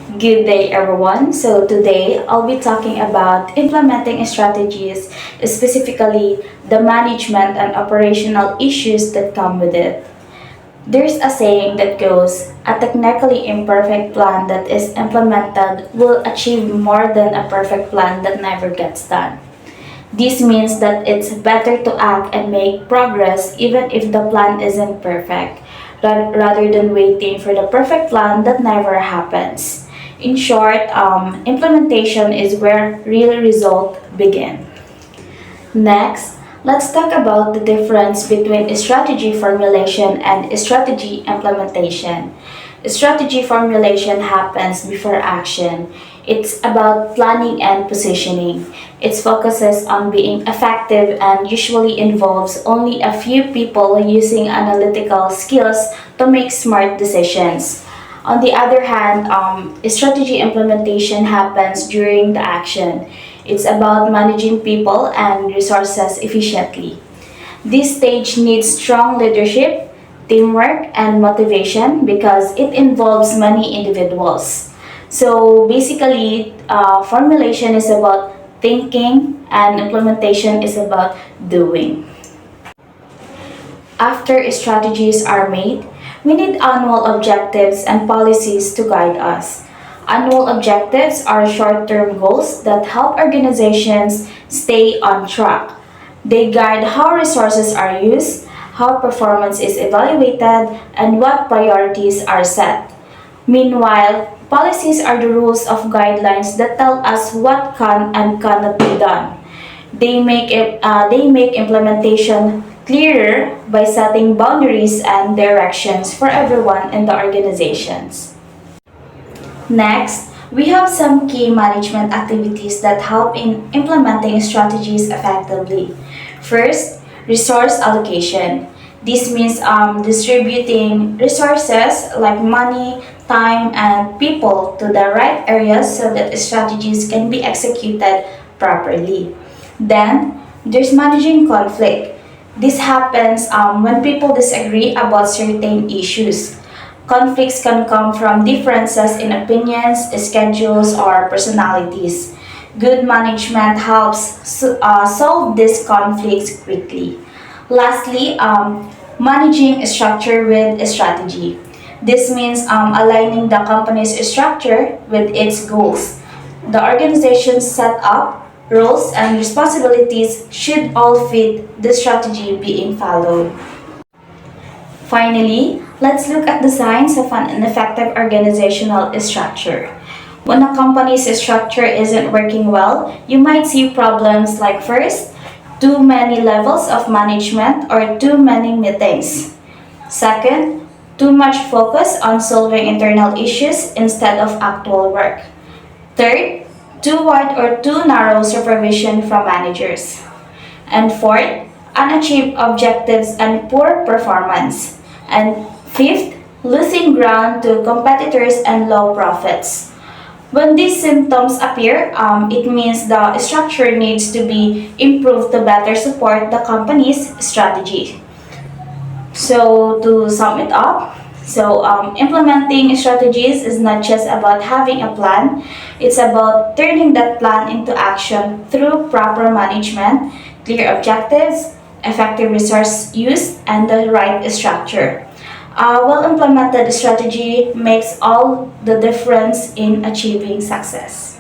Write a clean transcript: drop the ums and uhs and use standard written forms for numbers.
Good day, everyone. So, today I'll be talking about implementing strategies, specifically the management and operational issues that come with it. There's a saying that goes, a technically imperfect plan that is implemented will achieve more than a perfect plan that never gets done. This means that it's better to act and make progress even if the plan isn't perfect, rather than waiting for the perfect plan that never happens. In short, implementation is where real results begin. Next, let's talk about the difference between strategy formulation and strategy implementation. Strategy formulation happens before action. It's about planning and positioning. It focuses on being effective and usually involves only a few people using analytical skills to make smart decisions. On the other hand, strategy implementation happens during the action. It's about managing people and resources efficiently. This stage needs strong leadership, teamwork, and motivation because it involves many individuals. So basically, formulation is about thinking and implementation is about doing. After strategies are made, we need annual objectives and policies to guide us. Annual objectives are short term goals that help organizations stay on track. They guide how resources are used, how performance is evaluated, and what priorities are set. Meanwhile, policies are the rules of guidelines that tell us what can and cannot be done. They make implementation clearer by setting boundaries and directions for everyone in the organizations. Next, we have some key management activities that help in implementing strategies effectively. First, resource allocation. This means distributing resources like money, time, and people to the right areas so that strategies can be executed properly. Then, there's managing conflict. This happens when people disagree about certain issues. Conflicts can come from differences in opinions, schedules, or personalities. Good management helps solve these conflicts quickly. Lastly, managing structure with strategy. This means aligning the company's structure with its goals. The organization's setup, roles, and responsibilities should all fit the strategy being followed. Finally, let's look at the signs of an ineffective organizational structure. When a company's structure isn't working well, you might see problems like first, too many levels of management or too many meetings. Second, too much focus on solving internal issues instead of actual work. Third, too wide or too narrow supervision from managers. And fourth, unachieved objectives and poor performance. And fifth, losing ground to competitors and low profits. When these symptoms appear, it means the structure needs to be improved to better support the company's strategy. So, to sum it up, implementing strategies is not just about having a plan, it's about turning that plan into action through proper management, clear objectives, effective resource use, and the right structure. A well implemented strategy makes all the difference in achieving success.